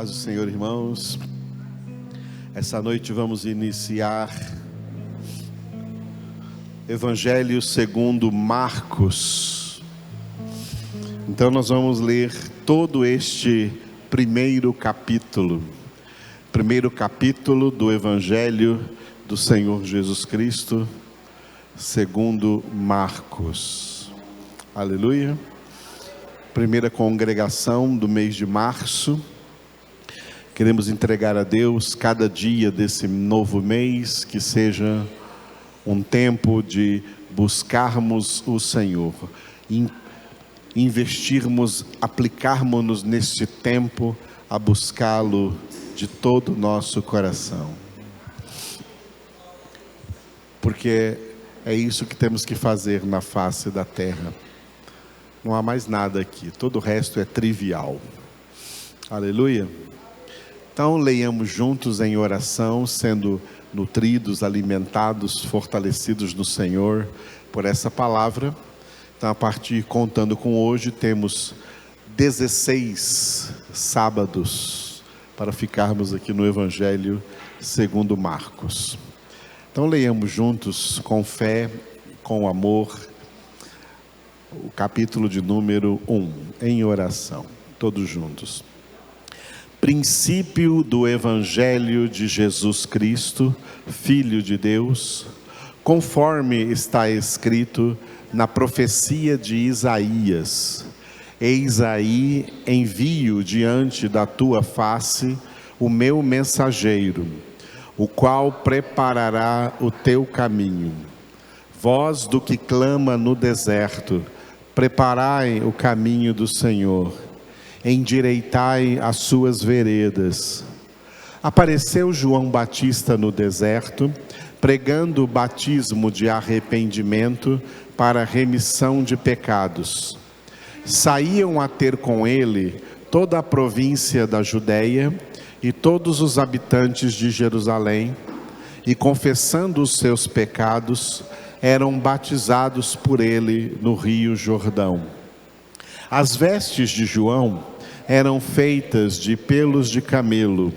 Paz do Senhor, irmãos. Essa noite vamos iniciar Evangelho segundo Marcos. Então nós vamos ler todo este primeiro capítulo do Evangelho do Senhor Jesus Cristo segundo Marcos. Aleluia. Primeira congregação do mês de março. Queremos entregar a Deus cada dia desse novo mês, que seja um tempo de buscarmos o Senhor, investirmos, aplicarmos-nos neste tempo a buscá-lo de todo o nosso coração. Porque é isso que temos que fazer na face da terra. Não há mais nada aqui, todo o resto é trivial. Aleluia. Então leiamos juntos em oração, sendo nutridos, alimentados, fortalecidos no Senhor por essa palavra. Então, a partir, contando com hoje, temos 16 sábados para ficarmos aqui no Evangelho segundo Marcos. Então leiamos juntos, com fé, com amor, o capítulo de número 1, em oração, todos juntos. Princípio do Evangelho de Jesus Cristo, Filho de Deus, conforme está escrito na profecia de Isaías: Eis aí envio diante da tua face o meu mensageiro, o qual preparará o teu caminho. Voz do que clama no deserto: preparai o caminho do Senhor, endireitai as suas veredas. Apareceu João Batista no deserto, pregando o batismo de arrependimento para remissão de pecados. Saíam a ter com ele toda a província da Judeia e todos os habitantes de Jerusalém, e confessando os seus pecados, eram batizados por ele no rio Jordão. As vestes de João eram feitas de pelos de camelo.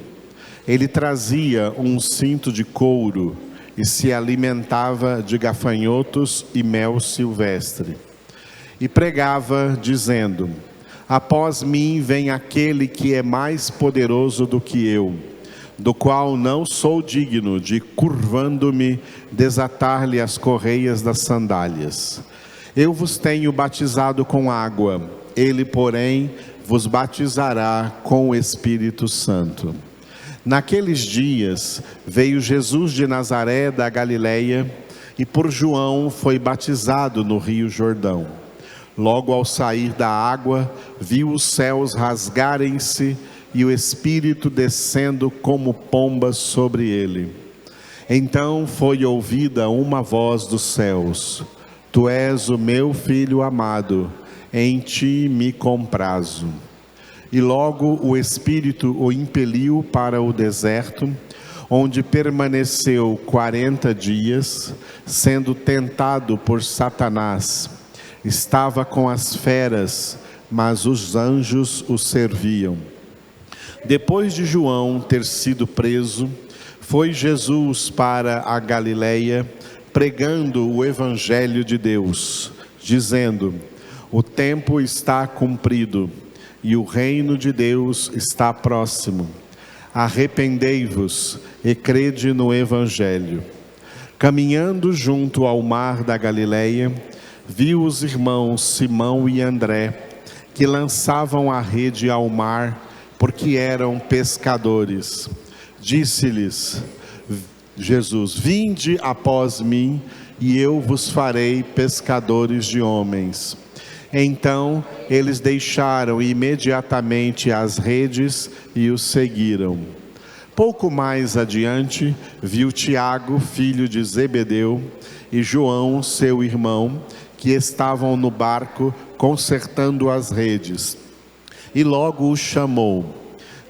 Ele trazia um cinto de couro e se alimentava de gafanhotos e mel silvestre. E pregava, dizendo: após mim vem aquele que é mais poderoso do que eu, do qual não sou digno de, curvando-me, desatar-lhe as correias das sandálias. Eu vos tenho batizado com água, ele, porém, vos batizará com o Espírito Santo. Naqueles dias veio Jesus de Nazaré da Galileia e por João foi batizado no rio Jordão. Logo ao sair da água, viu os céus rasgarem-se e o Espírito descendo como pomba sobre ele. Então foi ouvida uma voz dos céus: Tu és o meu Filho amado, em ti me comprazo. E logo o Espírito o impeliu para o deserto, onde permaneceu 40 dias, sendo tentado por Satanás. Estava com as feras, mas os anjos o serviam. Depois de João ter sido preso, foi Jesus para a Galileia, pregando o Evangelho de Deus, dizendo: o tempo está cumprido e o reino de Deus está próximo. Arrependei-vos e crede no Evangelho. Caminhando junto ao mar da Galileia, viu os irmãos Simão e André, que lançavam a rede ao mar, porque eram pescadores. Disse-lhes Jesus: vinde após mim, e eu vos farei pescadores de homens. Então eles deixaram imediatamente as redes e os seguiram. Pouco mais adiante, viu Tiago, filho de Zebedeu, e João, seu irmão, que estavam no barco consertando as redes. E logo os chamou.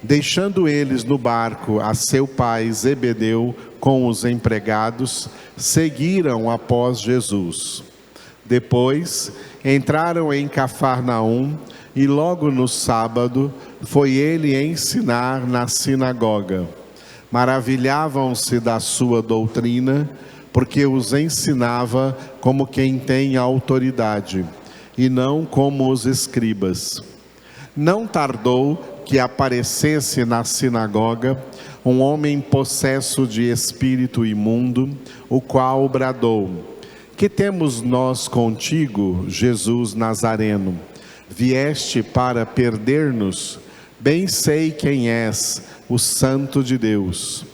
Deixando eles no barco a seu pai Zebedeu com os empregados, seguiram após Jesus. Depois entraram em Cafarnaum e logo no sábado foi ele ensinar na sinagoga. Maravilhavam-se da sua doutrina, porque os ensinava como quem tem autoridade, e não como os escribas. Não tardou que aparecesse na sinagoga um homem possesso de espírito imundo, o qual bradou: que temos nós contigo, Jesus Nazareno? Vieste para perder-nos? Bem sei quem és, o Santo de Deus.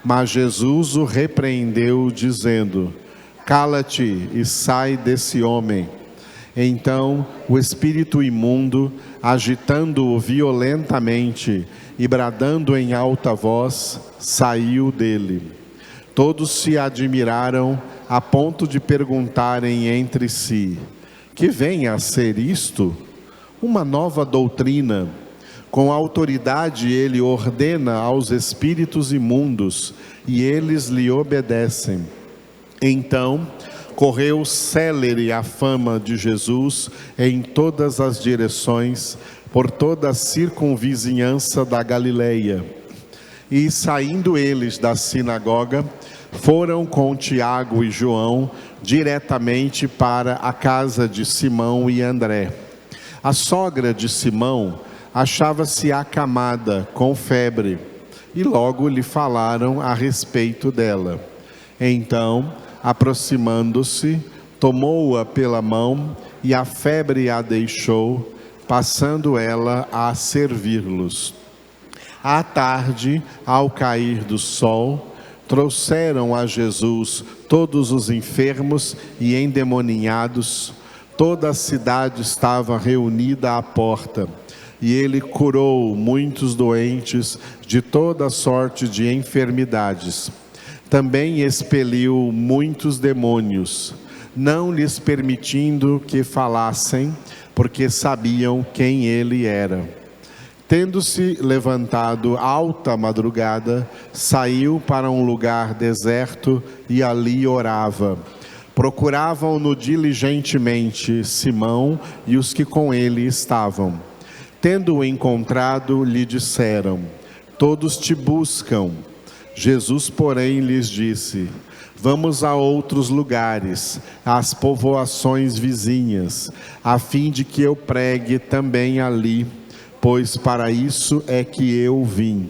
Mas Jesus o repreendeu, dizendo: cala-te e sai desse homem. Então o espírito imundo, agitando-o violentamente e bradando em alta voz, saiu dele. Todos se admiraram a ponto de perguntarem entre si: que vem a ser isto? Uma nova doutrina. Com autoridade ele ordena aos espíritos imundos, e eles lhe obedecem. Então correu célere a fama de Jesus em todas as direções, por toda a circunvizinhança da Galileia. E saindo eles da sinagoga, foram com Tiago e João diretamente para a casa de Simão e André. A sogra de Simão achava-se acamada com febre, e logo lhe falaram a respeito dela. Então, aproximando-se, tomou-a pela mão, e a febre a deixou, passando ela a servir-los. À tarde, ao cair do sol, trouxeram a Jesus todos os enfermos e endemoninhados. Toda a cidade estava reunida à porta, e ele curou muitos doentes de toda sorte de enfermidades. Também expeliu muitos demônios, não lhes permitindo que falassem, porque sabiam quem ele era. Tendo-se levantado alta madrugada, saiu para um lugar deserto e ali orava. Procuravam-no diligentemente Simão e os que com ele estavam. Tendo-o encontrado, lhe disseram: todos te buscam. Jesus, porém, lhes disse: vamos a outros lugares, às povoações vizinhas, a fim de que eu pregue também ali, pois para isso é que eu vim.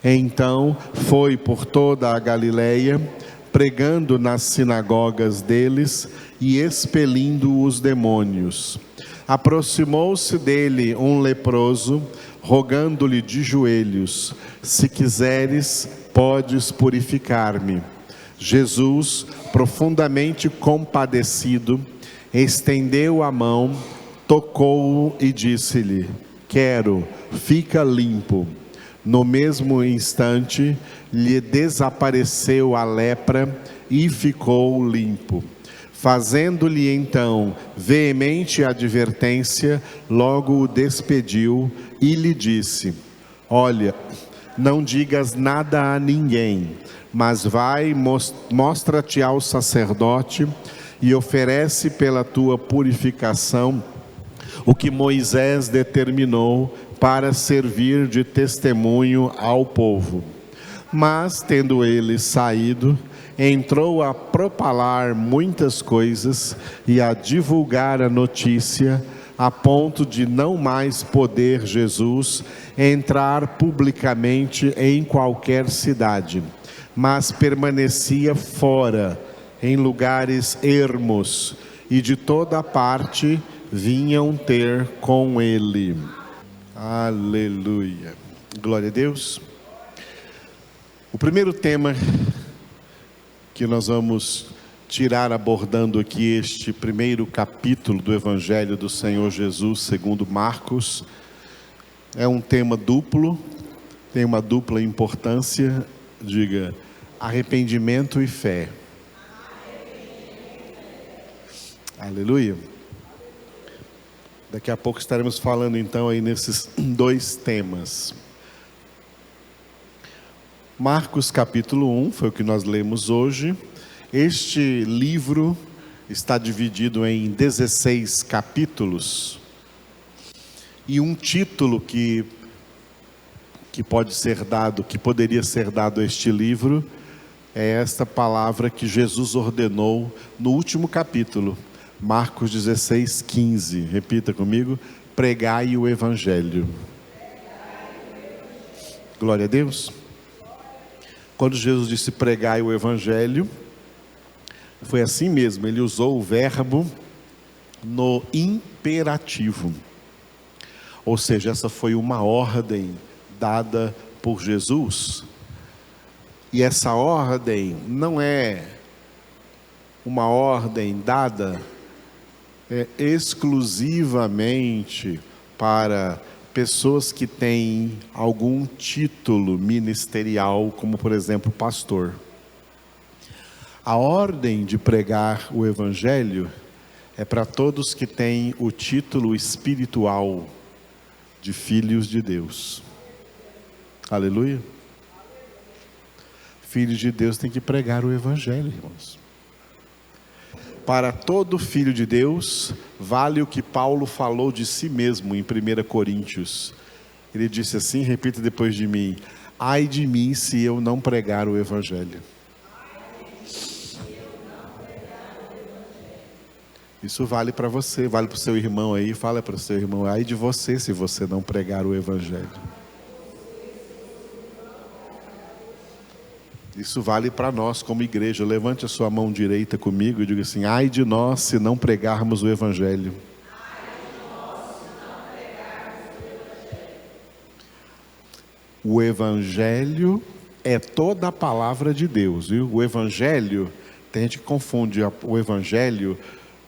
Então foi por toda a Galileia, pregando nas sinagogas deles e expelindo os demônios. Aproximou-se dele um leproso, rogando-lhe de joelhos: se quiseres, podes purificar-me. Jesus, profundamente compadecido, estendeu a mão, tocou-o e disse-lhe: quero, fica limpo. No mesmo instante, lhe desapareceu a lepra e ficou limpo. Fazendo-lhe então veemente advertência, logo o despediu e lhe disse: olha, não digas nada a ninguém, mas vai, mostra-te ao sacerdote e oferece pela tua purificação o que Moisés determinou para servir de testemunho ao povo. Mas, tendo ele saído, entrou a propalar muitas coisas e a divulgar a notícia, a ponto de não mais poder Jesus entrar publicamente em qualquer cidade, mas permanecia fora, em lugares ermos, e de toda parte vinham ter com ele. Aleluia. Glória a Deus. O primeiro tema que nós vamos tirar abordando aqui este primeiro capítulo do Evangelho do Senhor Jesus segundo Marcos é um tema duplo, tem uma dupla importância, diga, arrependimento e fé. Aleluia. Daqui a pouco estaremos falando então aí nesses dois temas. Marcos capítulo 1, foi o que nós lemos hoje. Este livro está dividido em 16 capítulos. E um título que pode ser dado, que poderia ser dado a este livro, é esta palavra que Jesus ordenou no último capítulo, Marcos 16:15. Repita comigo: pregai o Evangelho. Glória a Deus. Quando Jesus disse pregai o Evangelho, foi assim mesmo, ele usou o verbo no imperativo. Ou seja, essa foi uma ordem dada por Jesus. E essa ordem não é uma ordem dada exclusivamente para pessoas que têm algum título ministerial, como por exemplo pastor. A ordem de pregar o Evangelho é para todos que têm o título espiritual de filhos de Deus. Aleluia. Filhos de Deus têm que pregar o Evangelho, irmãos. Para todo filho de Deus, vale o que Paulo falou de si mesmo em 1 Coríntios. Ele disse assim, repita depois de mim: ai de mim se eu não pregar o Evangelho. Isso vale para você, vale para o seu irmão aí, fala para o seu irmão: ai de você se você não pregar o Evangelho. Isso vale para nós como igreja. Levante a sua mão direita comigo e diga assim: ai de nós se não pregarmos o Evangelho. O Evangelho é toda a palavra de Deus, viu? O Evangelho, tem gente que confunde o Evangelho,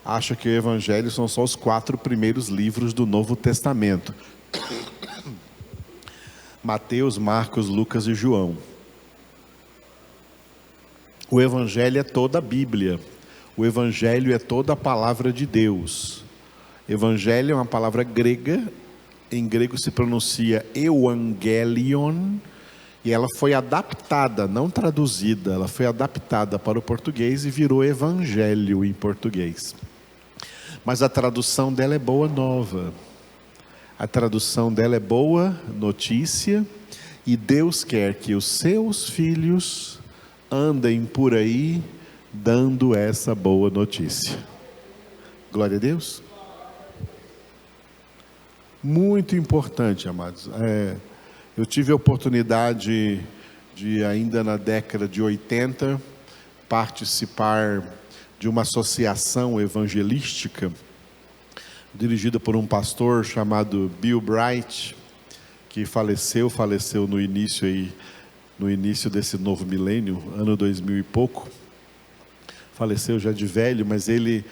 acha que o Evangelho são só os 4 primeiros livros do Novo Testamento: Mateus, Marcos, Lucas e João. O Evangelho é toda a Bíblia. O Evangelho é toda a palavra de Deus. Evangelho é uma palavra grega. Em grego se pronuncia euangelion. E ela foi adaptada, não traduzida, ela foi adaptada para o português e virou evangelho em português. Mas a tradução dela é boa nova. A tradução dela é boa notícia. E Deus quer que os seus filhos andem por aí dando essa boa notícia. Glória a Deus. Muito importante, amados. Eu tive a oportunidade de, ainda na década de 80, participar de uma associação evangelística dirigida por um pastor chamado Bill Bright, que faleceu no início desse novo milênio, ano 2000 e pouco. Faleceu já de velho, mas ele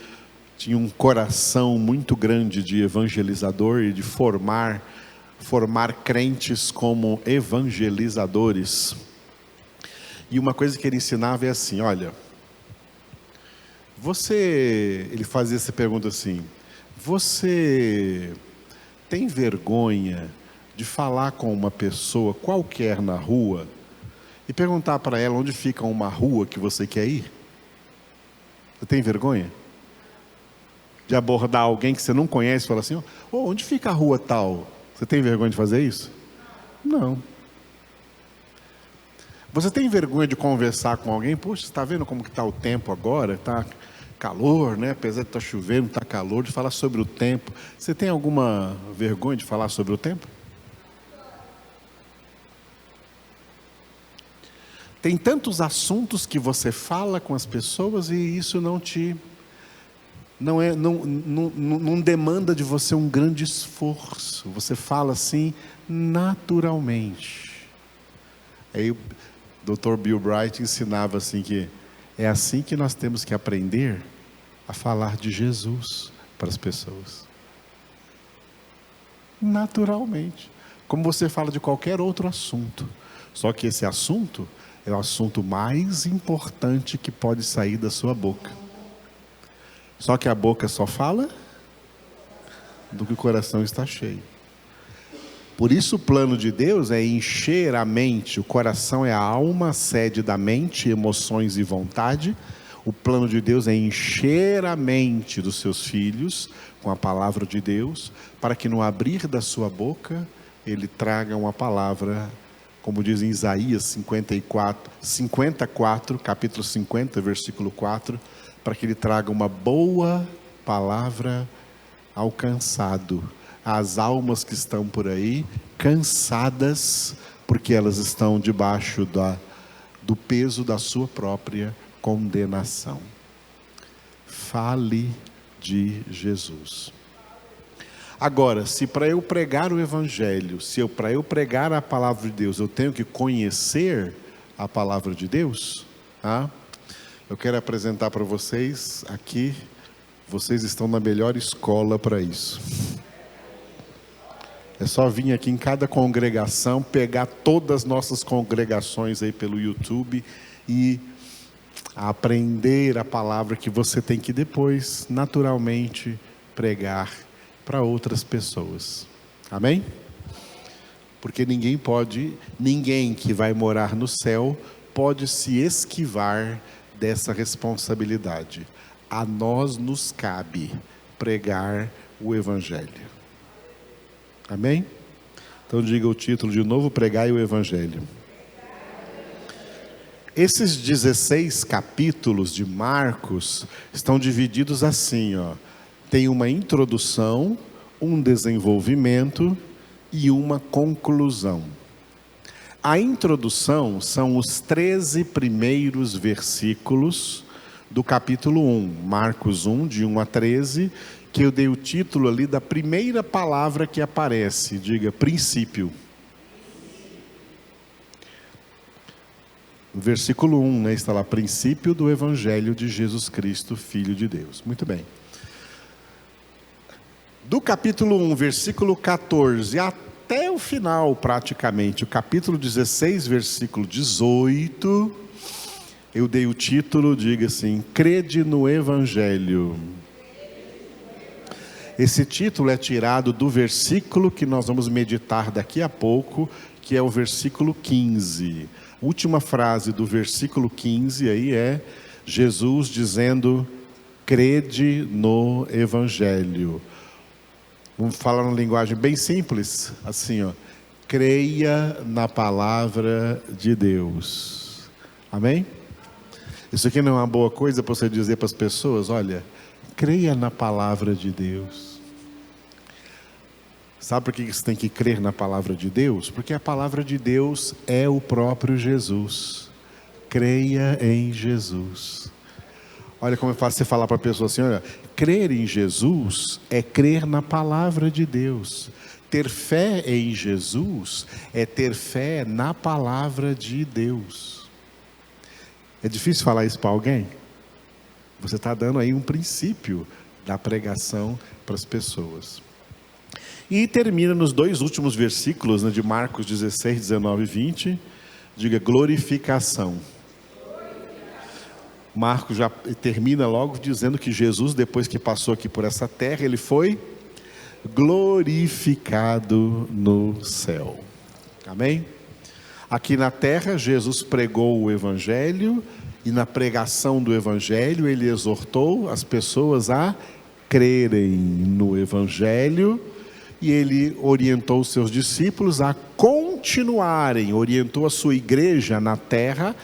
tinha um coração muito grande de evangelizador e de formar crentes como evangelizadores. E uma coisa que ele ensinava é assim: olha, ele fazia essa pergunta assim: você tem vergonha de falar com uma pessoa qualquer na rua e perguntar para ela onde fica uma rua que você quer ir? Você tem vergonha de abordar alguém que você não conhece e falar assim: onde fica a rua tal? Você tem vergonha de fazer isso? Não. Você tem vergonha de conversar com alguém? Poxa, você está vendo como que está o tempo agora? Está calor, né? Apesar de estar chovendo, está calor. De falar sobre o tempo. Você tem alguma vergonha de falar sobre o tempo? Tem tantos assuntos que você fala com as pessoas e isso não demanda de você um grande esforço. Você fala assim naturalmente. Aí o Dr. Bill Bright ensinava assim que é assim que nós temos que aprender a falar de Jesus para as pessoas. Naturalmente. Como você fala de qualquer outro assunto. Só que esse assunto é o assunto mais importante que pode sair da sua boca. Só que a boca só fala do que o coração está cheio. Por isso o plano de Deus é encher a mente. O coração é a alma, a sede da mente, emoções e vontade. O plano de Deus é encher a mente dos seus filhos com a palavra de Deus, para que no abrir da sua boca, ele traga uma palavra, como diz em Isaías 54, capítulo 50, versículo 4, para que ele traga uma boa palavra ao cansado, às almas que estão por aí, cansadas, porque elas estão debaixo do peso da sua própria condenação. Fale de Jesus. Agora, se para eu pregar o Evangelho, para eu pregar a palavra de Deus, eu tenho que conhecer a palavra de Deus, eu quero apresentar para vocês aqui, vocês estão na melhor escola para isso. É só vir aqui em cada congregação, pegar todas as nossas congregações aí pelo YouTube e aprender a palavra que você tem que depois, naturalmente, pregar para outras pessoas. Amém? Porque ninguém que vai morar no céu pode se esquivar dessa responsabilidade. A nós nos cabe pregar o Evangelho. Amém? Então diga o título de novo: pregai o Evangelho. Esses 16 capítulos de Marcos estão divididos assim, tem uma introdução, um desenvolvimento e uma conclusão. A introdução são os 13 primeiros versículos do capítulo 1, Marcos 1, de 1 a 13, que eu dei o título ali da primeira palavra que aparece, diga princípio. No versículo 1, está lá, princípio do Evangelho de Jesus Cristo, Filho de Deus. Muito bem. Do capítulo 1, versículo 14, até o final praticamente, o capítulo 16, versículo 18, eu dei o título, diga assim, crede no Evangelho. Esse título é tirado do versículo que nós vamos meditar daqui a pouco, que é o versículo 15. A última frase do versículo 15 aí é Jesus dizendo, crede no Evangelho. Vamos falar numa linguagem bem simples, assim, creia na palavra de Deus. Amém? Isso aqui não é uma boa coisa para você dizer para as pessoas, olha, creia na palavra de Deus. Sabe por que você tem que crer na palavra de Deus? Porque a palavra de Deus é o próprio Jesus. Creia em Jesus. Olha como é fácil você falar para a pessoa assim, olha, crer em Jesus é crer na palavra de Deus. Ter fé em Jesus é ter fé na palavra de Deus. É difícil falar isso para alguém? Você está dando aí um princípio da pregação para as pessoas. E termina nos dois últimos versículos, de Marcos 16, 19 e 20. Diga glorificação. Marcos já termina logo dizendo que Jesus, depois que passou aqui por essa terra, ele foi glorificado no céu. Amém? Aqui na terra, Jesus pregou o Evangelho, e na pregação do Evangelho, ele exortou as pessoas a crerem no Evangelho, e ele orientou os seus discípulos a continuarem, orientou a sua igreja na terra.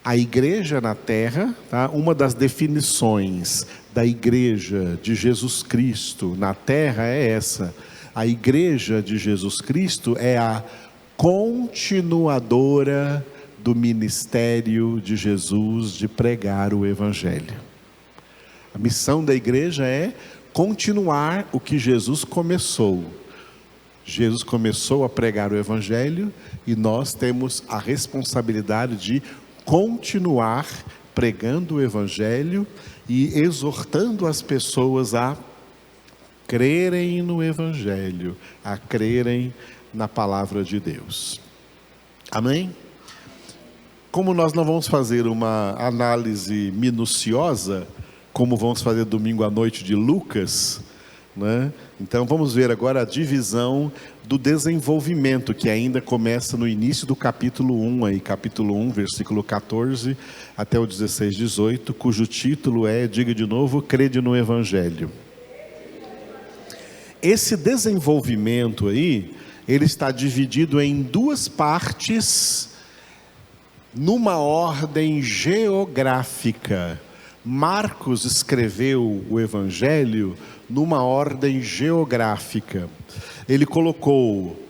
A igreja na terra, uma das definições da igreja de Jesus Cristo na terra é essa. A igreja de Jesus Cristo é a continuadora do ministério de Jesus de pregar o Evangelho. A missão da igreja é continuar o que Jesus começou. Jesus começou a pregar o Evangelho e nós temos a responsabilidade de continuar pregando o Evangelho e exortando as pessoas a crerem no Evangelho, a crerem na palavra de Deus. Amém? Como nós não vamos fazer uma análise minuciosa, como vamos fazer domingo à noite de Lucas, né? Então vamos ver agora a divisão do desenvolvimento, que ainda começa no início do capítulo 1, aí, capítulo 1, versículo 14 até o 16, 18, cujo título é, diga de novo, crede no Evangelho. Esse desenvolvimento aí, ele está dividido em duas partes, numa ordem geográfica. Marcos escreveu o Evangelho numa ordem geográfica. Ele colocou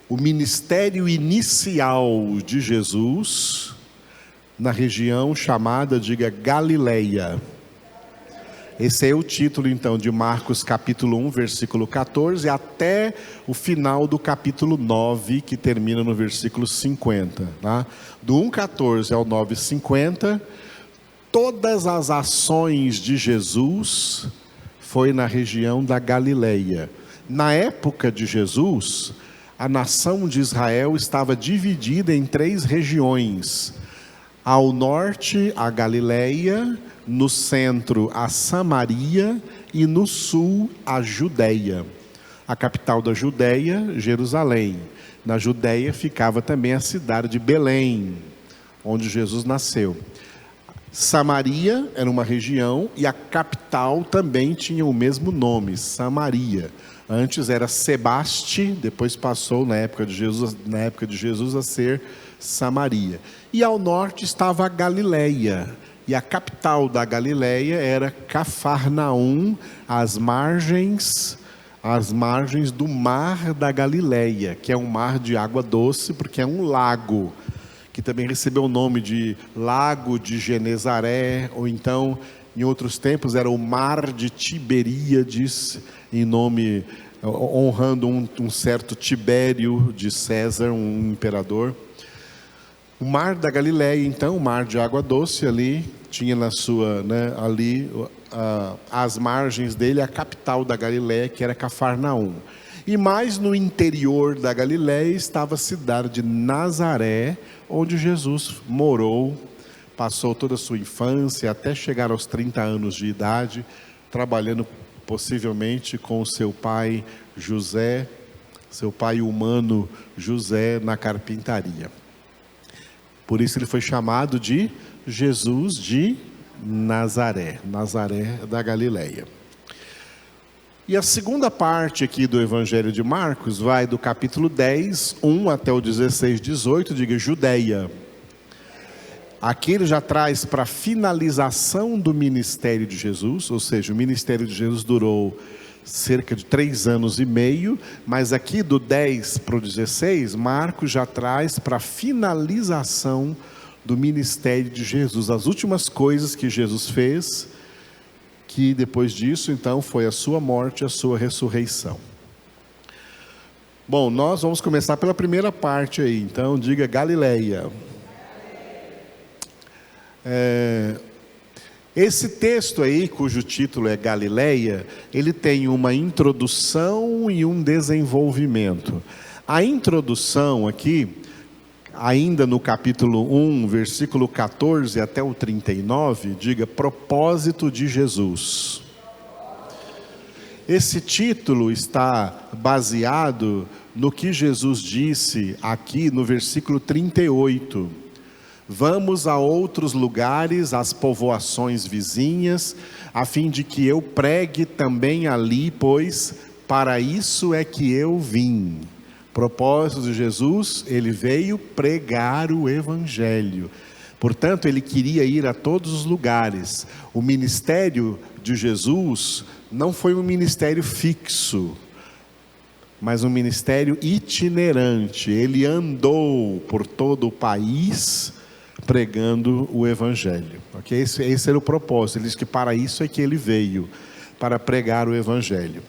o ministério inicial de Jesus na região chamada, diga, Galileia. Esse é o título então de Marcos capítulo 1, versículo 14, até o final do capítulo 9, que termina no versículo 50. Tá? Do 1,14 ao 9,50, todas as ações de Jesus foi na região da Galileia. Na época de Jesus, a nação de Israel estava dividida em 3 regiões. Ao norte, a Galileia, no centro, a Samaria e no sul, a Judeia. A capital da Judeia, Jerusalém. Na Judeia ficava também a cidade de Belém, onde Jesus nasceu. Samaria era uma região e a capital também tinha o mesmo nome, Samaria. Antes era Sebaste, depois passou na época de Jesus a ser Samaria. E ao norte estava a Galileia, e a capital da Galileia era Cafarnaum, às margens do mar da Galileia, que é um mar de água doce, porque é um lago, que também recebeu o nome de Lago de Genezaré, ou então, em outros tempos, era o Mar de Tiberíades, em nome, honrando um certo Tibério de César, um imperador. O Mar da Galileia, então, o mar de água doce ali, tinha na sua, ali, às margens dele, a capital da Galileia, que era Cafarnaum. E mais no interior da Galileia estava a cidade de Nazaré, onde Jesus morou, passou toda a sua infância, até chegar aos 30 anos de idade, trabalhando possivelmente com o seu pai José, seu pai humano José, na carpintaria. Por isso ele foi chamado de Jesus de Nazaré, Nazaré da Galileia. E a segunda parte aqui do Evangelho de Marcos vai do capítulo 10, 1 até o 16, 18, diga Judeia. Aqui ele já traz para a finalização do ministério de Jesus, ou seja, o ministério de Jesus durou cerca de 3 anos e meio, mas aqui do 10 para o 16, Marcos já traz para a finalização do ministério de Jesus, as últimas coisas que Jesus fez, que depois disso, então, foi a sua morte e a sua ressurreição. Bom, nós vamos começar pela primeira parte aí, então, diga Galileia. Esse texto aí, cujo título é Galileia, ele tem uma introdução e um desenvolvimento. A introdução aqui, ainda no capítulo 1, versículo 14 até o 39, diga propósito de Jesus. Esse título está baseado no que Jesus disse aqui no versículo 38. Vamos a outros lugares, às povoações vizinhas, a fim de que eu pregue também ali, pois para isso é que eu vim. Propósito de Jesus, ele veio pregar o Evangelho. Portanto, ele queria ir a todos os lugares. O ministério de Jesus não foi um ministério fixo, mas um ministério itinerante. Ele andou por todo o país pregando o Evangelho. Okay? Esse era o propósito. Ele diz que para isso é que ele veio, para pregar o Evangelho.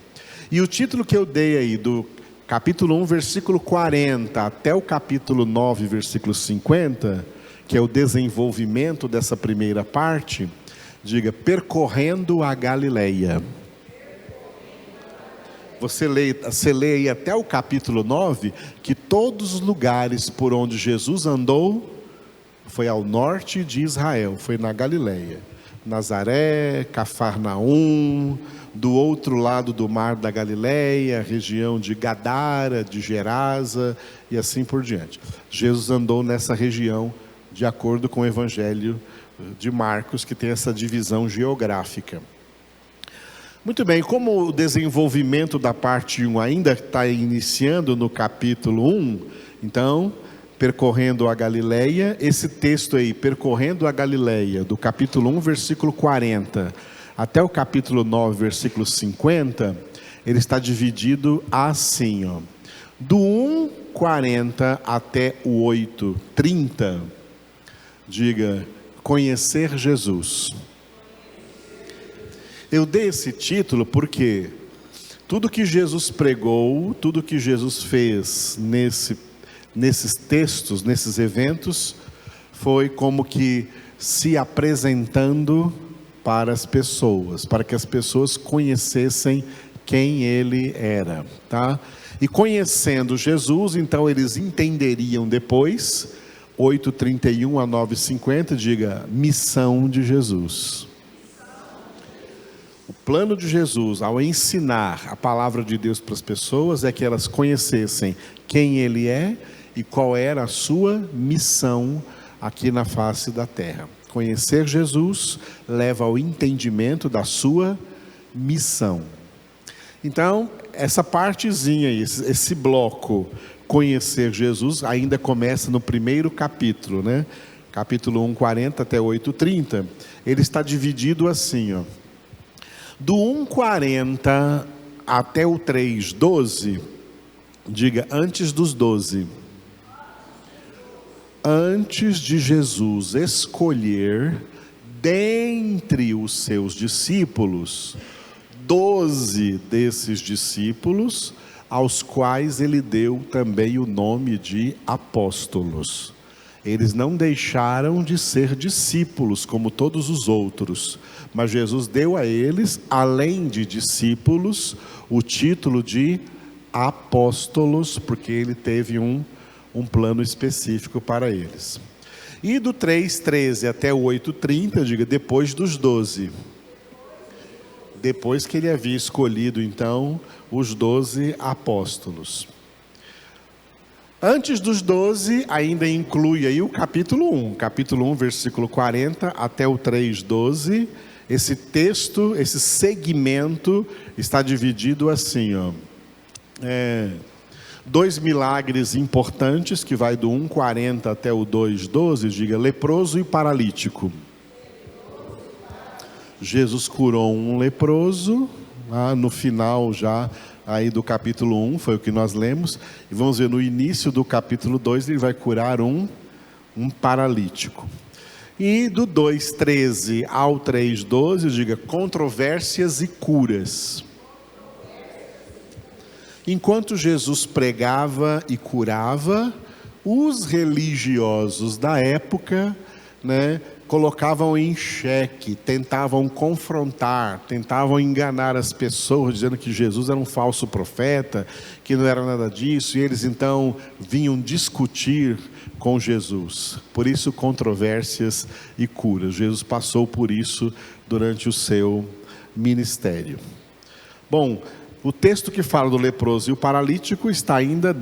E o título que eu dei aí, do capítulo 1, versículo 40, até o capítulo 9, versículo 50, que é o desenvolvimento dessa primeira parte, diga, percorrendo a Galileia. Você lê aí até o capítulo 9, que todos os lugares por onde Jesus andou, foi ao norte de Israel, foi na Galileia. Nazaré, Cafarnaum, do outro lado do mar da Galileia, região de Gadara, de Gerasa e assim por diante. Jesus andou nessa região de acordo com o Evangelho de Marcos, que tem essa divisão geográfica. Muito bem, como o desenvolvimento da parte 1 ainda está iniciando no capítulo 1, então, percorrendo a Galileia, esse texto aí, percorrendo a Galileia, do capítulo 1, versículo 40, até o capítulo 9, versículo 50, ele está dividido assim, ó. Do 1:40 até o 8:30, diga, conhecer Jesus. Eu dei esse título porque tudo que Jesus pregou, tudo que Jesus fez nesses textos, nesses eventos, foi como que se apresentando para as pessoas, para que as pessoas conhecessem quem ele era, tá? E conhecendo Jesus, então eles entenderiam depois, 8:31 a 9:50, diga, missão de Jesus. O plano de Jesus, ao ensinar a palavra de Deus para as pessoas, é que elas conhecessem quem ele é e qual era a sua missão aqui na face da terra. Conhecer Jesus leva ao entendimento da sua missão. Então, essa partezinha aí, esse bloco, conhecer Jesus, ainda começa no primeiro capítulo, né? Capítulo 1:40 até 8:30. Ele está dividido assim, ó. Do 1:40 até o 3:12, diga, antes dos 12. Antes de Jesus escolher, dentre os seus discípulos, 12 desses discípulos, aos quais ele deu também o nome de apóstolos. Eles não deixaram de ser discípulos como todos os outros, mas Jesus deu a eles, além de discípulos, o título de apóstolos, porque ele teve um plano específico para eles. E do 3:13 até o 8:30, diga, depois dos 12. Depois que ele havia escolhido, então, os 12 apóstolos. Antes dos 12, ainda inclui aí o capítulo 1. Capítulo 1, versículo 40 até o 3:12. Esse texto, esse segmento, está dividido assim, ó. Dois milagres importantes, que vai do 1:40 até o 2:12, diga, leproso e paralítico. Jesus curou um leproso, no final já aí do capítulo 1, foi o que nós lemos, e vamos ver no início do capítulo 2, ele vai curar um paralítico. E do 2:13 ao 3:12, diga, controvérsias e curas. Enquanto Jesus pregava e curava, os religiosos da época, né, colocavam em xeque, tentavam confrontar, tentavam enganar as pessoas, dizendo que Jesus era um falso profeta, que não era nada disso, e eles então vinham discutir com Jesus. Por isso, controvérsias e curas. Jesus passou por isso durante o seu ministério. Bom, o texto que fala do leproso e o paralítico está ainda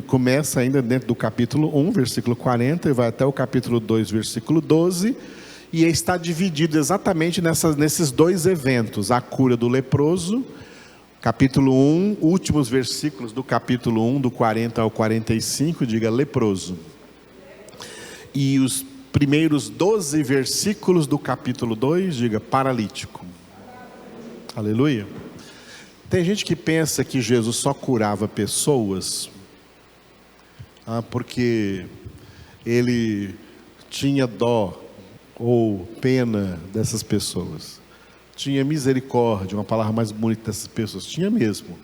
começa ainda dentro do capítulo 1, versículo 40, e vai até o capítulo 2, versículo 12, e está dividido exatamente nesses dois eventos, a cura do leproso, capítulo 1, últimos versículos do capítulo 1, do 40 ao 45, diga leproso, e os primeiros 12 versículos do capítulo 2, diga paralítico. Aleluia. Tem gente que pensa que Jesus só curava pessoas, porque ele tinha dó ou pena dessas pessoas. Tinha misericórdia, uma palavra mais bonita dessas pessoas. Tinha mesmo.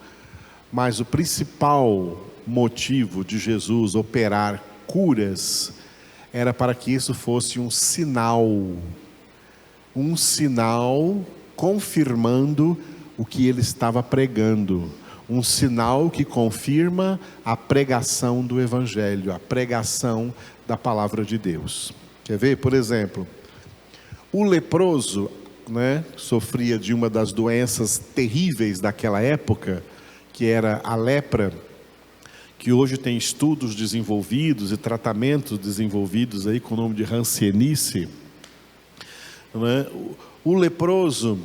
Mas o principal motivo de Jesus operar curas era para que isso fosse um sinal confirmando o que ele estava pregando, um sinal que confirma a pregação do Evangelho, a pregação da palavra de Deus. Quer ver? Por exemplo, O leproso, né, sofria de uma das doenças terríveis daquela época, que era a lepra, que hoje tem estudos desenvolvidos e tratamentos desenvolvidos aí com o nome de hanseníase. Né? O leproso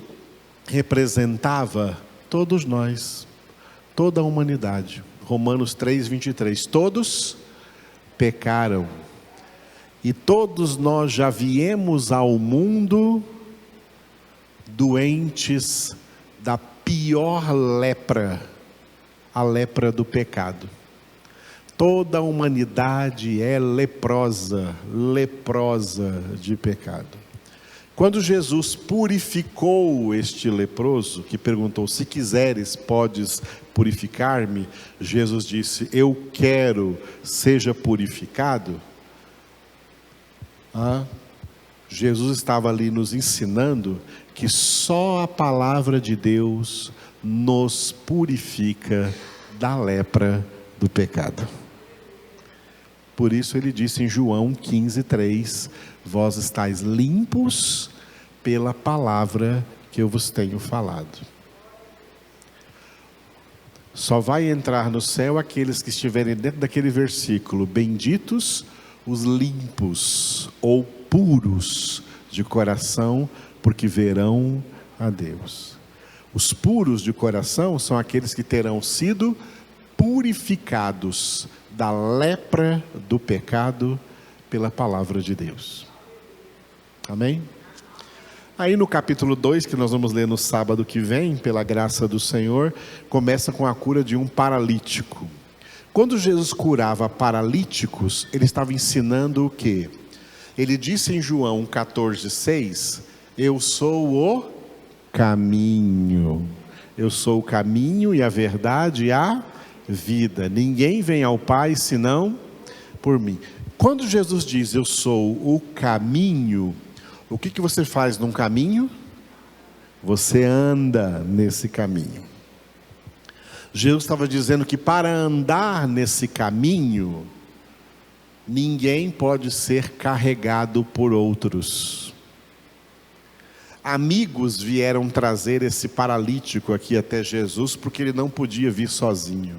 representava todos nós, toda a humanidade. Romanos 3:23, todos pecaram e todos nós já viemos ao mundo doentes da pior lepra, a lepra do pecado. Toda a humanidade é leprosa de pecado. Quando Jesus purificou este leproso, que perguntou: se quiseres, podes purificar-me? Jesus disse: eu quero, seja purificado. Jesus estava ali nos ensinando que só a palavra de Deus nos purifica da lepra do pecado. Por isso ele disse em João 15:3, vós estáis limpos pela palavra que eu vos tenho falado. Só vai entrar no céu aqueles que estiverem dentro daquele versículo: benditos os limpos ou puros de coração, porque verão a Deus. Os puros de coração são aqueles que terão sido purificados da lepra do pecado pela palavra de Deus. Amém? Aí no capítulo 2, que nós vamos ler no sábado que vem, pela graça do Senhor, começa com a cura de um paralítico. Quando Jesus curava paralíticos, ele estava ensinando o quê? Ele disse em João 14:6, eu sou o caminho. Eu sou o caminho e a verdade e a vida. Ninguém vem ao Pai senão por mim. Quando Jesus diz eu sou o caminho, o que você faz num caminho? Você anda nesse caminho. Jesus estava dizendo que para andar nesse caminho, ninguém pode ser carregado por outros. Amigos vieram trazer esse paralítico aqui até Jesus, porque ele não podia vir sozinho.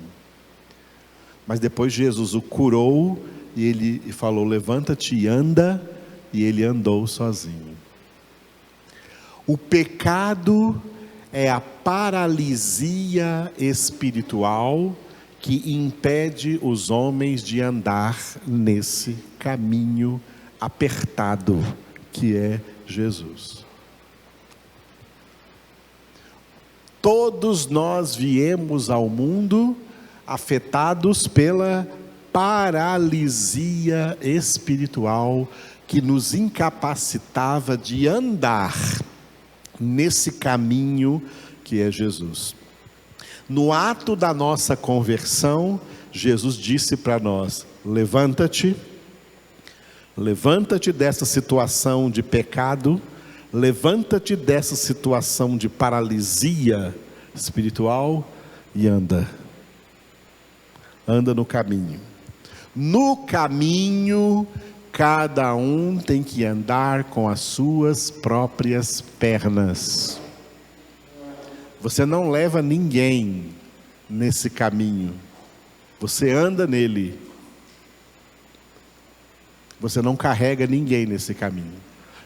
Mas depois Jesus o curou e ele falou: levanta-te e anda, e ele andou sozinho. O pecado é a paralisia espiritual que impede os homens de andar nesse caminho apertado que é Jesus. Todos nós viemos ao mundo afetados pela paralisia espiritual que nos incapacitava de andar nesse caminho que é Jesus. No ato da nossa conversão, Jesus disse para nós: levanta-te dessa situação de pecado, levanta-te dessa situação de paralisia espiritual e anda no caminho. No caminho, cada um tem que andar com as suas próprias pernas. Você não leva ninguém nesse caminho, você anda nele. Você não carrega ninguém nesse caminho.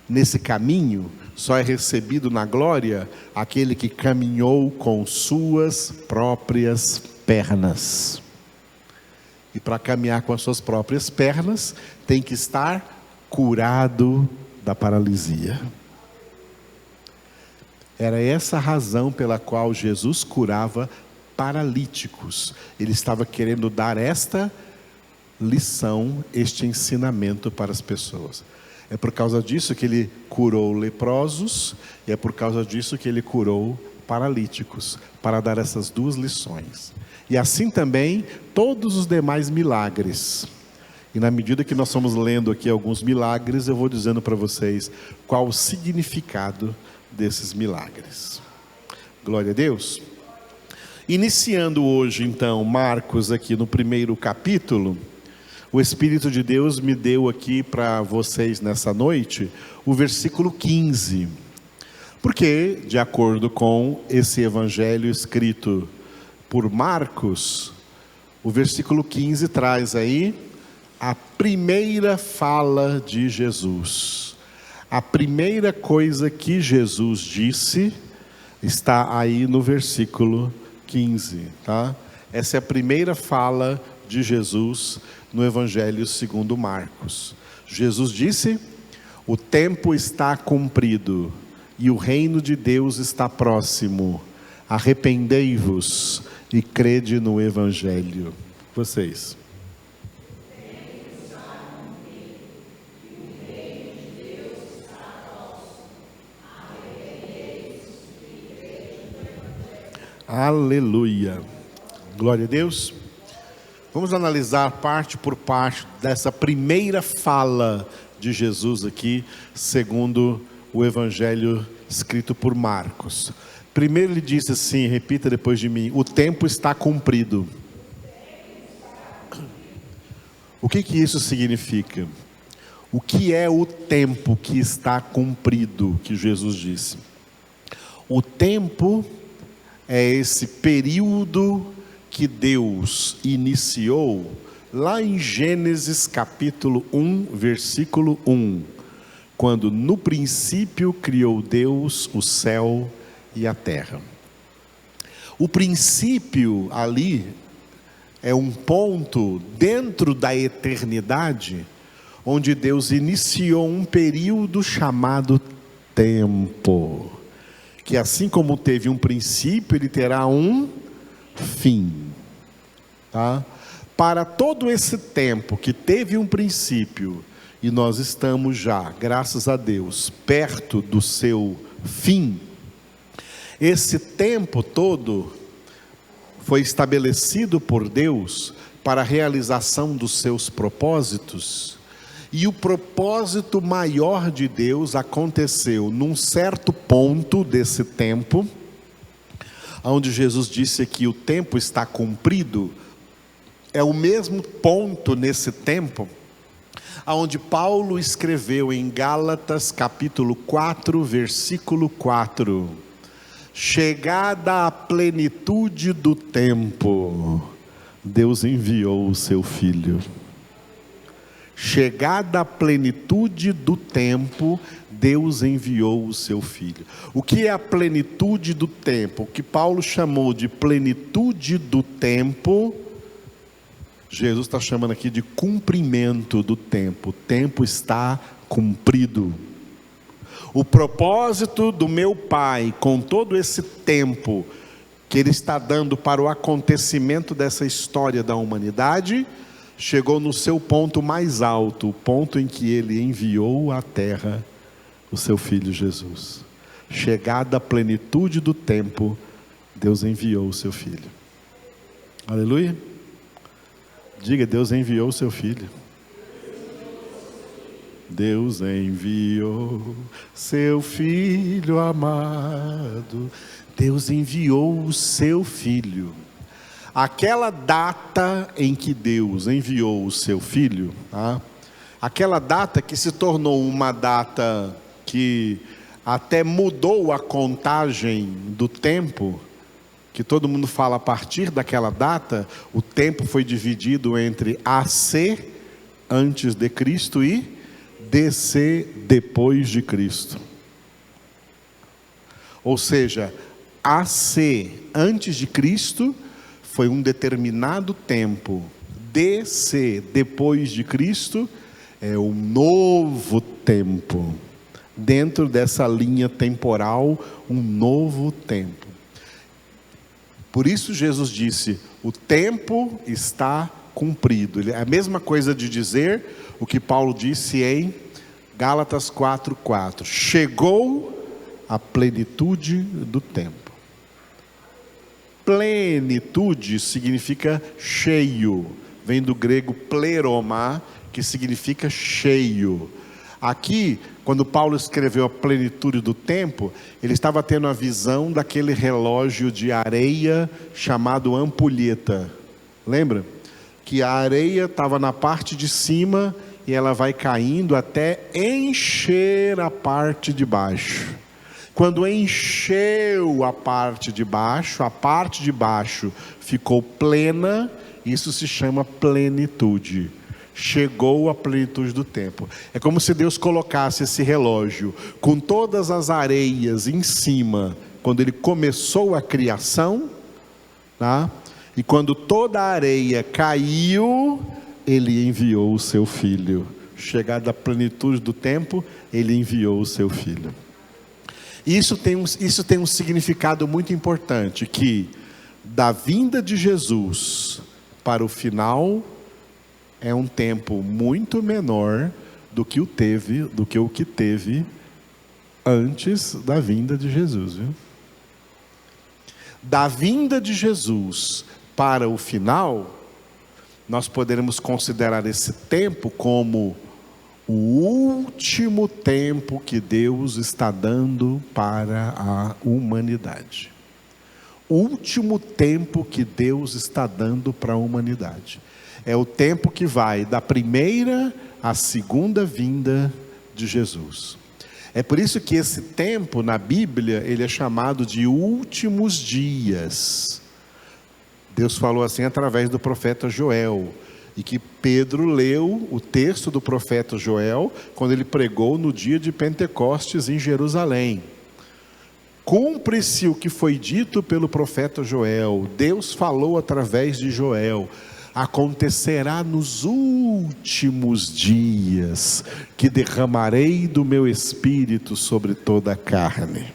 Nesse caminho, só é recebido na glória aquele que caminhou com suas próprias pernas. E para caminhar com as suas próprias pernas, tem que estar curado da paralisia. Era essa a razão pela qual Jesus curava paralíticos. Ele estava querendo dar esta lição, este ensinamento para as pessoas. É por causa disso que ele curou leprosos, e é por causa disso que ele curou paralíticos, para dar essas duas lições. E assim também todos os demais milagres. E na medida que nós estamos lendo aqui alguns milagres, eu vou dizendo para vocês qual o significado desses milagres. Glória a Deus. Iniciando hoje então Marcos aqui no primeiro capítulo, O Espírito de Deus me deu aqui para vocês nessa noite o versículo 15. Porque, de acordo com esse evangelho escrito por Marcos, o versículo 15 traz aí a primeira fala de Jesus. A primeira coisa que Jesus disse está aí no versículo 15, tá? Essa é a primeira fala de Jesus no Evangelho segundo Marcos. Jesus disse: o tempo está cumprido e o reino de Deus está próximo. Arrependei-vos e crede no Evangelho. Vocês. Aleluia. Glória a Deus. Vamos analisar parte por parte dessa primeira fala de Jesus aqui, segundo o Evangelho escrito por Marcos. Primeiro ele disse assim, repita depois de mim: o tempo está cumprido. O que isso significa? O que é o tempo que está cumprido, que Jesus disse? O tempo é esse período que Deus iniciou lá em Gênesis capítulo 1, versículo 1, quando no princípio criou Deus o céu e a terra. O princípio ali é um ponto dentro da eternidade, onde Deus iniciou um período chamado tempo, que assim como teve um princípio, ele terá um fim, tá? Para todo esse tempo que teve um princípio, e nós estamos já, graças a Deus, perto do seu fim, esse tempo todo foi estabelecido por Deus para a realização dos seus propósitos, e o propósito maior de Deus aconteceu num certo ponto desse tempo, onde Jesus disse que o tempo está cumprido. É o mesmo ponto nesse tempo onde Paulo escreveu em Gálatas capítulo 4, versículo 4: chegada a plenitude do tempo, Deus enviou o seu Filho. Chegada a plenitude do tempo, Deus enviou o seu Filho. O que é a plenitude do tempo? O que Paulo chamou de plenitude do tempo, Jesus está chamando aqui de cumprimento do tempo. O tempo está cumprido. O propósito do meu Pai, com todo esse tempo que Ele está dando para o acontecimento dessa história da humanidade, chegou no seu ponto mais alto, o ponto em que Ele enviou à terra o seu Filho Jesus. Chegada a plenitude do tempo, Deus enviou o seu Filho. Aleluia. Diga: Deus enviou o seu Filho. Deus enviou seu Filho amado. Deus enviou o seu Filho. Aquela data em que Deus enviou o seu Filho, tá? Aquela data que se tornou uma data que até mudou a contagem do tempo, que todo mundo fala a partir daquela data, o tempo foi dividido entre AC, antes de Cristo, e DC, depois de Cristo. Ou seja, AC, antes de Cristo, foi um determinado tempo. DC, depois de Cristo, é um novo tempo. Dentro dessa linha temporal, um novo tempo. Por isso Jesus disse: o tempo está cumprido. É a mesma coisa de dizer o que Paulo disse em Gálatas 4:4. Chegou a plenitude do tempo. Plenitude significa cheio, vem do grego pleroma, que significa cheio. Aqui, quando Paulo escreveu a plenitude do tempo, ele estava tendo a visão daquele relógio de areia chamado ampulheta. Lembra? que a areia estava na parte de cima e ela vai caindo até encher a parte de baixo. Quando encheu a parte de baixo ficou plena, isso se chama plenitude. Chegou a plenitude do tempo. É como se Deus colocasse esse relógio com todas as areias em cima, quando Ele começou a criação, tá? E quando toda a areia caiu, Ele enviou o seu Filho. Chegada a plenitude do tempo, Ele enviou o seu Filho. Isso tem um significado muito importante, que da vinda de Jesus para o final é um tempo muito menor do que o que teve antes da vinda de Jesus, viu? Da vinda de Jesus para o final, nós poderemos considerar esse tempo como o último tempo que Deus está dando para a humanidade. O último tempo que Deus está dando para a humanidade. É o tempo que vai da primeira à segunda vinda de Jesus. É por isso que esse tempo na Bíblia, ele é chamado de últimos dias. Deus falou assim através do profeta Joel. E que Pedro leu o texto do profeta Joel, quando ele pregou no dia de Pentecostes em Jerusalém. Cumpre-se o que foi dito pelo profeta Joel. Deus falou através de Joel. Acontecerá nos últimos dias que derramarei do meu espírito sobre toda a carne.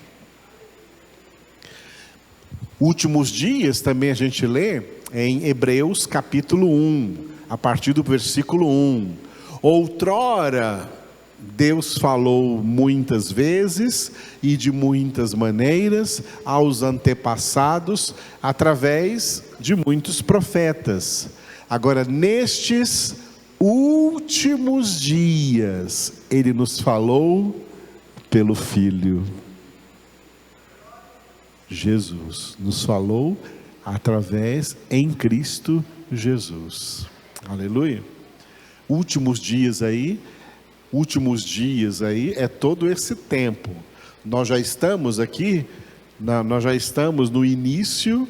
Últimos dias também a gente lê em Hebreus capítulo 1, a partir do versículo 1. Outrora Deus falou muitas vezes e de muitas maneiras aos antepassados através de muitos profetas. Agora, nestes últimos dias, Ele nos falou pelo Filho. Jesus nos falou através em Cristo Jesus. Aleluia. Últimos dias aí é todo esse tempo. Nós já estamos aqui, nós já estamos no início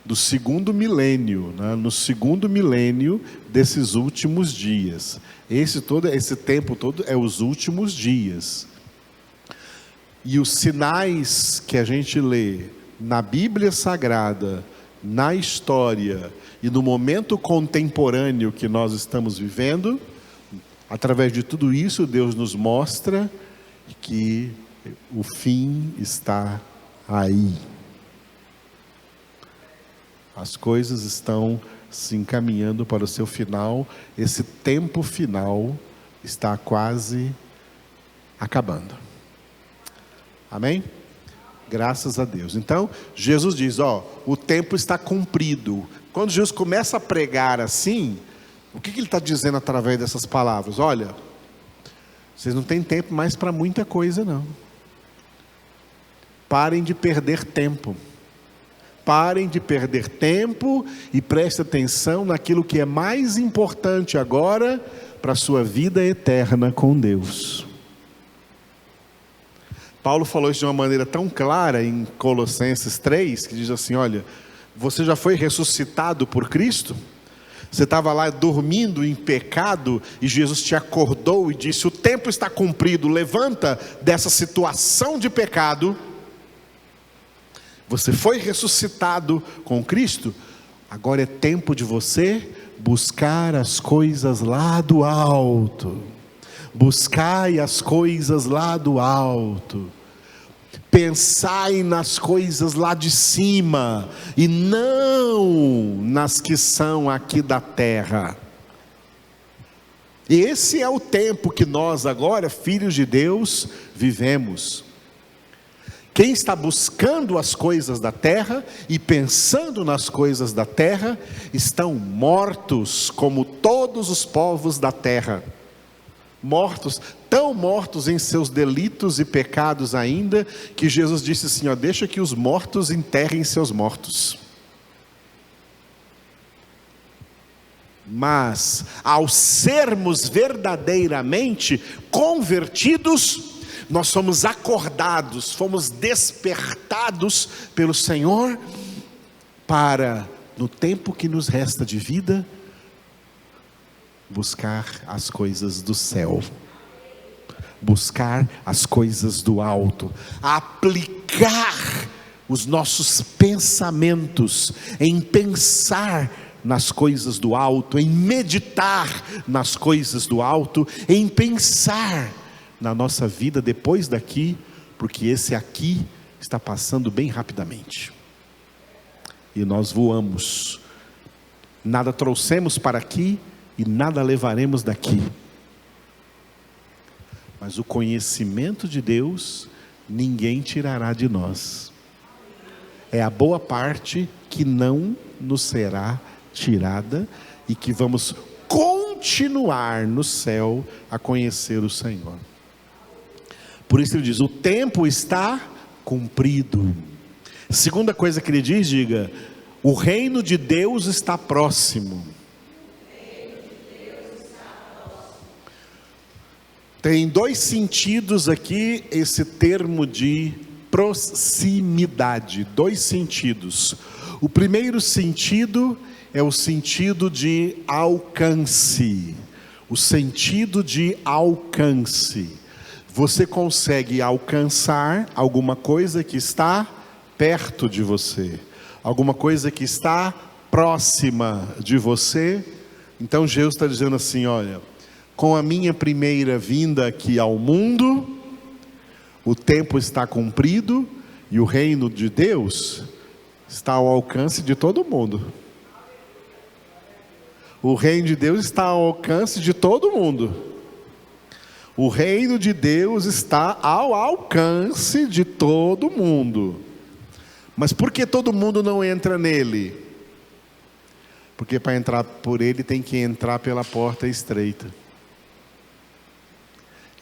do segundo milênio, né? No segundo milênio desses últimos dias. Esse tempo todo é os últimos dias. E os sinais que a gente lê na Bíblia Sagrada, na história e no momento contemporâneo que nós estamos vivendo, através de tudo isso, Deus nos mostra que o fim está aí. As coisas estão se encaminhando para o seu final. Esse tempo final está quase acabando. Amém? Graças a Deus. Então, Jesus diz, o tempo está cumprido. Quando Jesus começa a pregar assim, o que ele está dizendo através dessas palavras? Olha, vocês não têm tempo mais para muita coisa não. Parem de perder tempo. Parem de perder tempo e prestem atenção naquilo que é mais importante agora para a sua vida eterna com Deus. Paulo falou isso de uma maneira tão clara em Colossenses 3, que diz assim, olha, você já foi ressuscitado por Cristo? Você estava lá dormindo em pecado e Jesus te acordou e disse, o tempo está cumprido, levanta dessa situação de pecado. Você foi ressuscitado com Cristo, agora é tempo de você buscar as coisas lá do alto. Buscai as coisas lá do alto. Pensai nas coisas lá de cima e não nas que são aqui da terra. Esse é o tempo que nós agora, filhos de Deus, vivemos. Quem está buscando as coisas da terra e pensando nas coisas da terra, estão mortos como todos os povos da terra. Mortos, tão mortos em seus delitos e pecados ainda, que Jesus disse assim, deixa que os mortos enterrem seus mortos. Mas ao sermos verdadeiramente convertidos, nós somos acordados, fomos despertados pelo Senhor para, no tempo que nos resta de vida, buscar as coisas do céu, buscar as coisas do alto, aplicar os nossos pensamentos em pensar nas coisas do alto, em meditar nas coisas do alto, em pensar na nossa vida depois daqui, porque esse aqui está passando bem rapidamente, e nós voamos, nada trouxemos para aqui, e nada levaremos daqui, mas o conhecimento de Deus, ninguém tirará de nós, é a boa parte que não nos será tirada, e que vamos continuar no céu a conhecer o Senhor. Por isso ele diz, o tempo está cumprido. Segunda coisa que ele diz, diga, o reino de Deus está próximo. Tem dois sentidos aqui, esse termo de proximidade, dois sentidos. O primeiro sentido é o sentido de alcance, o sentido de alcance. Você consegue alcançar alguma coisa que está perto de você, alguma coisa que está próxima de você. Então Jesus está dizendo assim, olha, com a minha primeira vinda aqui ao mundo, o tempo está cumprido e o reino de Deus está ao alcance de todo mundo. O reino de Deus está ao alcance de todo mundo. O reino de Deus está ao alcance de todo mundo. Mas por que todo mundo não entra nele? Porque para entrar por ele tem que entrar pela porta estreita.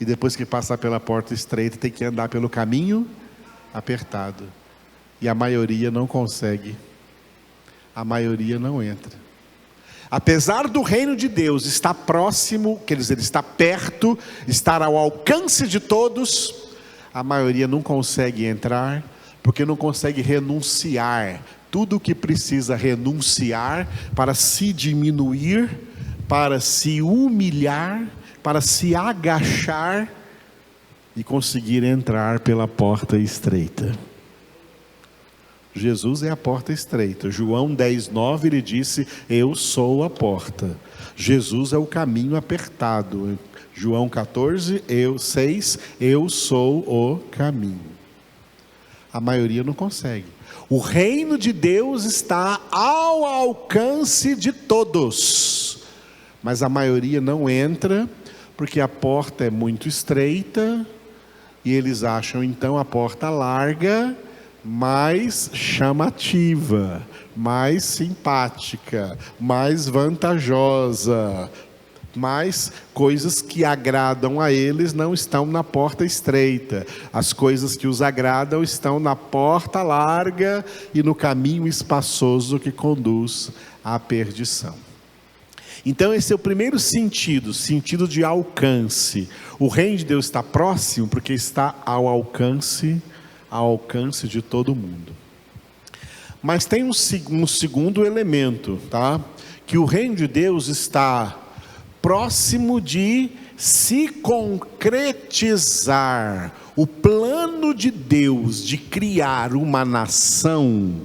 E depois que passar pela porta estreita tem que andar pelo caminho apertado. E a maioria não consegue. A maioria não entra. Apesar do reino de Deus estar próximo, quer dizer, está perto, estar ao alcance de todos, a maioria não consegue entrar, porque não consegue renunciar tudo o que precisa renunciar para se diminuir, para se humilhar, para se agachar e conseguir entrar pela porta estreita. Jesus é a porta estreita. João 10:9 ele disse, eu sou a porta. Jesus é o caminho apertado. João 14:6, eu sou o caminho. A maioria não consegue. O reino de Deus está ao alcance de todos, mas a maioria não entra, porque a porta é muito estreita, e eles acham então a porta larga, mais chamativa, mais simpática, mais vantajosa, mais coisas que agradam a eles não estão na porta estreita, as coisas que os agradam estão na porta larga e no caminho espaçoso que conduz à perdição. Então esse é o primeiro sentido, sentido de alcance. O reino de Deus está próximo porque está ao alcance de todo mundo. Mas tem um segundo elemento, tá? Que o reino de Deus está próximo de se concretizar. O plano de Deus de criar uma nação,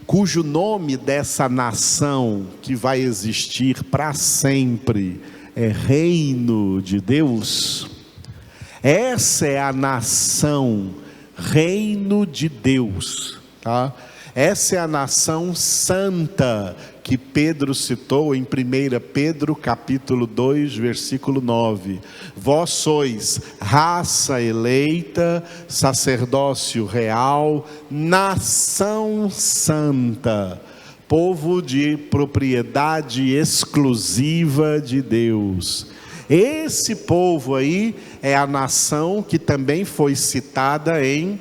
cujo nome dessa nação que vai existir para sempre é Reino de Deus. Essa é a nação, Reino de Deus, tá? Essa é a nação santa que Pedro citou em 1 Pedro capítulo 2, versículo 9. Vós sois raça eleita, sacerdócio real, nação santa, povo de propriedade exclusiva de Deus. Esse povo aí é a nação que também foi citada em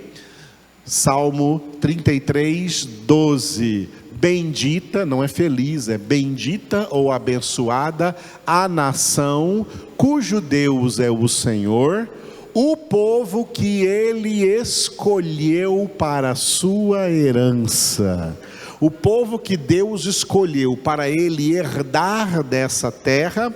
Salmo 33, 12. bendita, não é feliz, é bendita ou abençoada a nação cujo Deus é o Senhor, o povo que ele escolheu para a sua herança. O povo que Deus escolheu para ele herdar dessa terra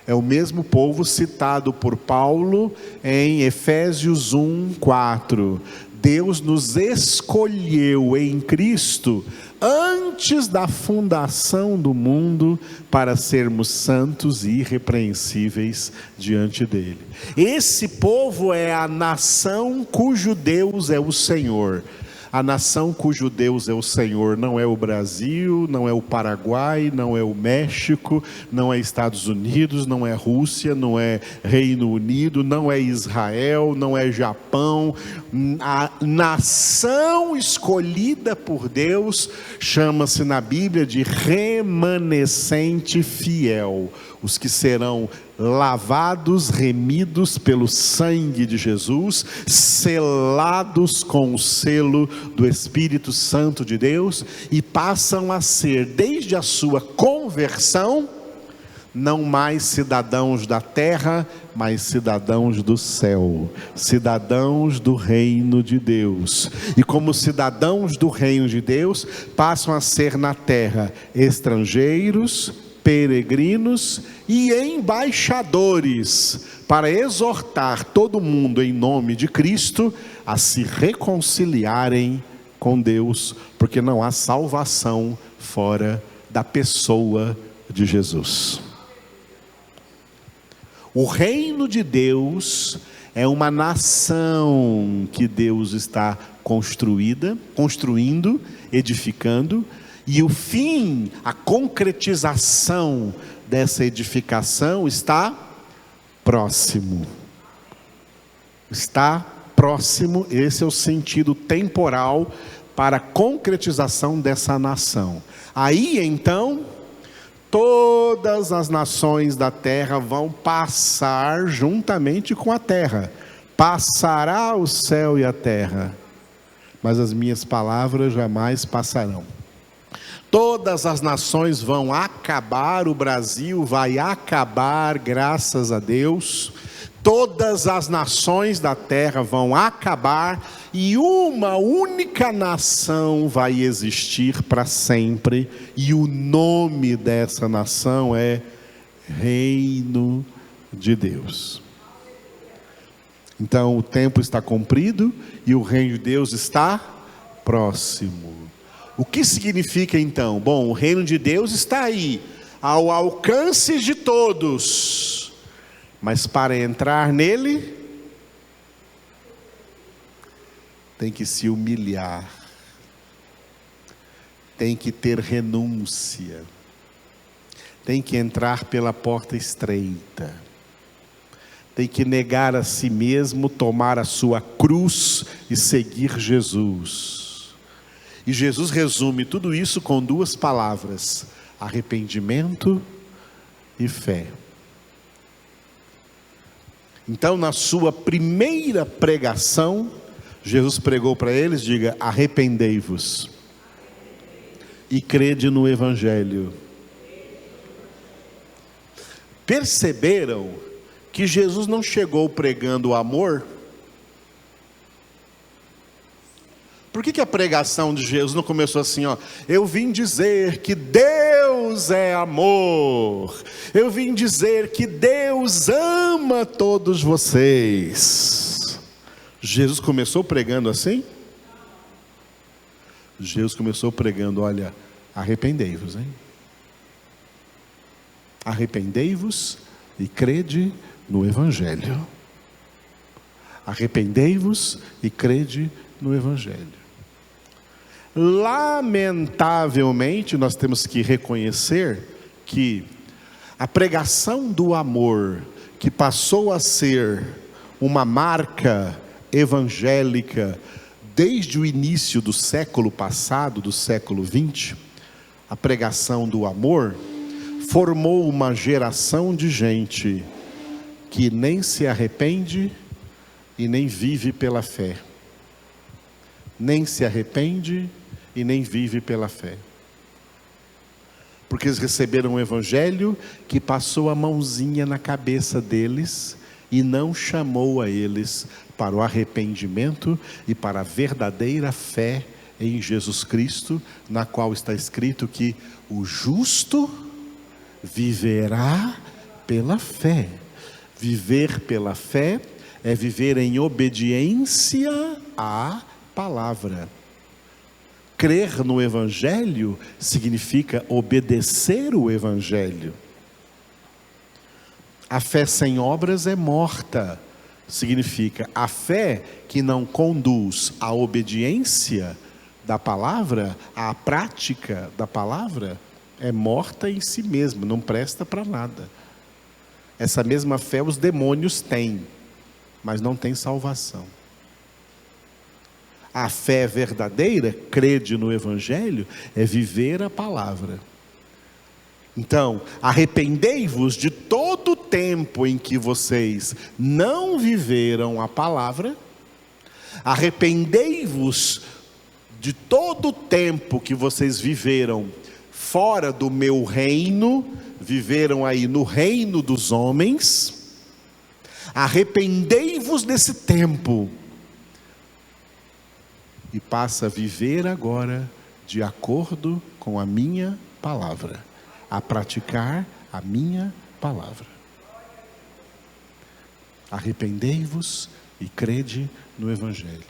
é o mesmo povo citado por Paulo em Efésios 1:4. Deus nos escolheu em Cristo antes da fundação do mundo para sermos santos e irrepreensíveis diante dele. Esse povo é a nação cujo Deus é o Senhor. A nação cujo Deus é o Senhor não é o Brasil, não é o Paraguai, não é o México, não é Estados Unidos, não é Rússia, não é Reino Unido, não é Israel, não é Japão. A nação escolhida por Deus chama-se na Bíblia de remanescente fiel. Os que serão lavados, remidos pelo sangue de Jesus, selados com o selo do Espírito Santo de Deus, e passam a ser, desde a sua conversão, não mais cidadãos da terra, mas cidadãos do céu, cidadãos do reino de Deus. E como cidadãos do reino de Deus, passam a ser na terra estrangeiros, peregrinos e embaixadores, para exortar todo mundo em nome de Cristo a se reconciliarem com Deus, porque não há salvação fora da pessoa de Jesus. O reino de Deus é uma nação que Deus está construindo, edificando, e o fim, a concretização dessa edificação está próximo. Está próximo, esse é o sentido temporal para a concretização dessa nação. Aí então, todas as nações da terra vão passar juntamente com a terra. Passará o céu e a terra, mas as minhas palavras jamais passarão. Todas as nações vão acabar, o Brasil vai acabar, graças a Deus. Todas as nações da terra vão acabar e uma única nação vai existir para sempre, e o nome dessa nação é Reino de Deus. Então o tempo está cumprido e o reino de Deus está próximo. O que significa então? Bom, o reino de Deus está aí, ao alcance de todos, mas para entrar nele, tem que se humilhar, tem que ter renúncia, tem que entrar pela porta estreita, tem que negar a si mesmo, tomar a sua cruz e seguir Jesus. E Jesus resume tudo isso com duas palavras: arrependimento e fé. Então, na sua primeira pregação, Jesus pregou para eles, diga: arrependei-vos e crede no Evangelho. Perceberam que Jesus não chegou pregando o amor? Por que a pregação de Jesus não começou assim, ó? Eu vim dizer que Deus é amor. Eu vim dizer que Deus ama todos vocês. Jesus começou pregando assim? Jesus começou pregando, olha, arrependei-vos, hein? Arrependei-vos e crede no Evangelho. Arrependei-vos e crede no Evangelho. Lamentavelmente, nós temos que reconhecer que a pregação do amor, que passou a ser uma marca evangélica desde o início do século passado, do século 20, a pregação do amor formou uma geração de gente que nem se arrepende e nem vive pela fé. Nem se arrepende e nem vive pela fé. porque eles receberam um evangelho que passou a mãozinha na cabeça deles e não chamou a eles para o arrependimento e para a verdadeira fé em Jesus Cristo, na qual está escrito que o justo viverá pela fé. Viver pela fé é viver em obediência à palavra. Crer no Evangelho significa obedecer o Evangelho. A fé sem obras é morta. Significa a fé que não conduz à obediência da palavra, à prática da palavra, é morta em si mesma, não presta para nada. Essa mesma fé os demônios têm, mas não tem salvação. A fé verdadeira, crede no Evangelho, é viver a palavra. Então, arrependei-vos de todo o tempo em que vocês não viveram a palavra, arrependei-vos de todo o tempo que vocês viveram fora do meu reino, viveram aí no reino dos homens, arrependei-vos desse tempo, e passa a viver agora de acordo com a minha palavra, a praticar a minha palavra. Arrependei-vos e crede no Evangelho.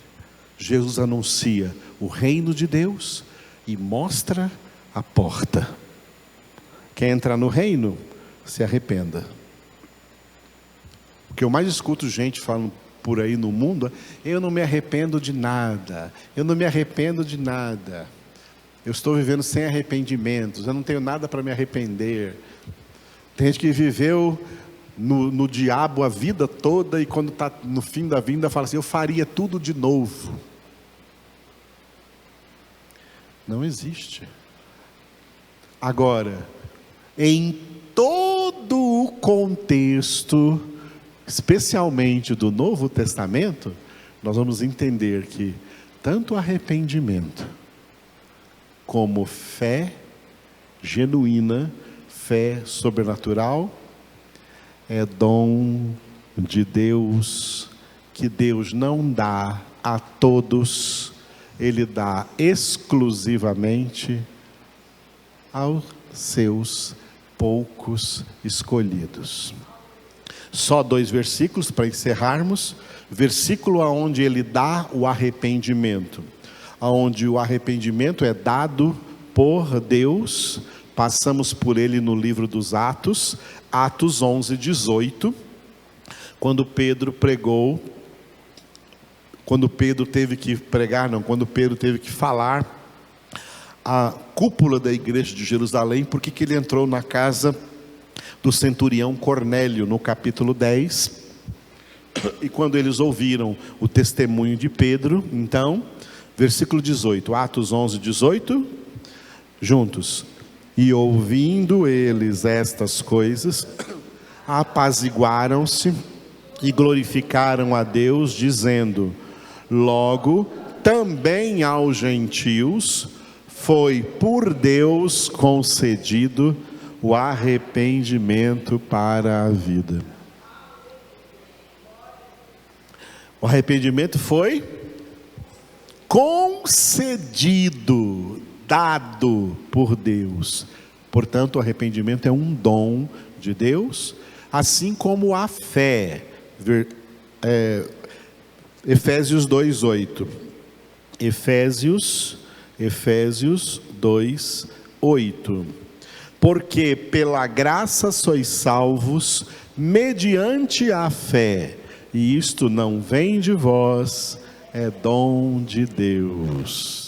Jesus anuncia o reino de Deus e mostra a porta. Quer entrar no reino? Se arrependa. O que eu mais escuto gente falando por aí no mundo, eu não me arrependo de nada, eu não me arrependo de nada, eu estou vivendo sem arrependimentos, eu não tenho nada para me arrepender. Tem gente que viveu no diabo a vida toda e quando está no fim da vida fala assim, eu faria tudo de novo. Não existe. Agora, em todo o contexto, especialmente do Novo Testamento, nós vamos entender que tanto arrependimento como fé genuína, fé sobrenatural, é dom de Deus, que Deus não dá a todos, Ele dá exclusivamente aos seus poucos escolhidos. Só 2 versículos para encerrarmos. Versículo onde ele dá o arrependimento, onde o arrependimento é dado por Deus. Passamos por ele no livro dos Atos, Atos 11:18, quando Pedro pregou, quando Pedro teve que falar a cúpula da igreja de Jerusalém, porque que ele entrou na casa do centurião Cornélio, no capítulo 10, e quando eles ouviram o testemunho de Pedro, então, versículo 18, Atos 11:18, juntos, e ouvindo eles estas coisas, apaziguaram-se e glorificaram a Deus, dizendo, logo, também aos gentios, foi por Deus concedido o arrependimento para a vida. O arrependimento foi concedido, dado por Deus. Portanto, o arrependimento é um dom de Deus, assim como a fé. Efésios 2:8. Efésios 2:8. Porque pela graça sois salvos, mediante a fé, e isto não vem de vós, é dom de Deus.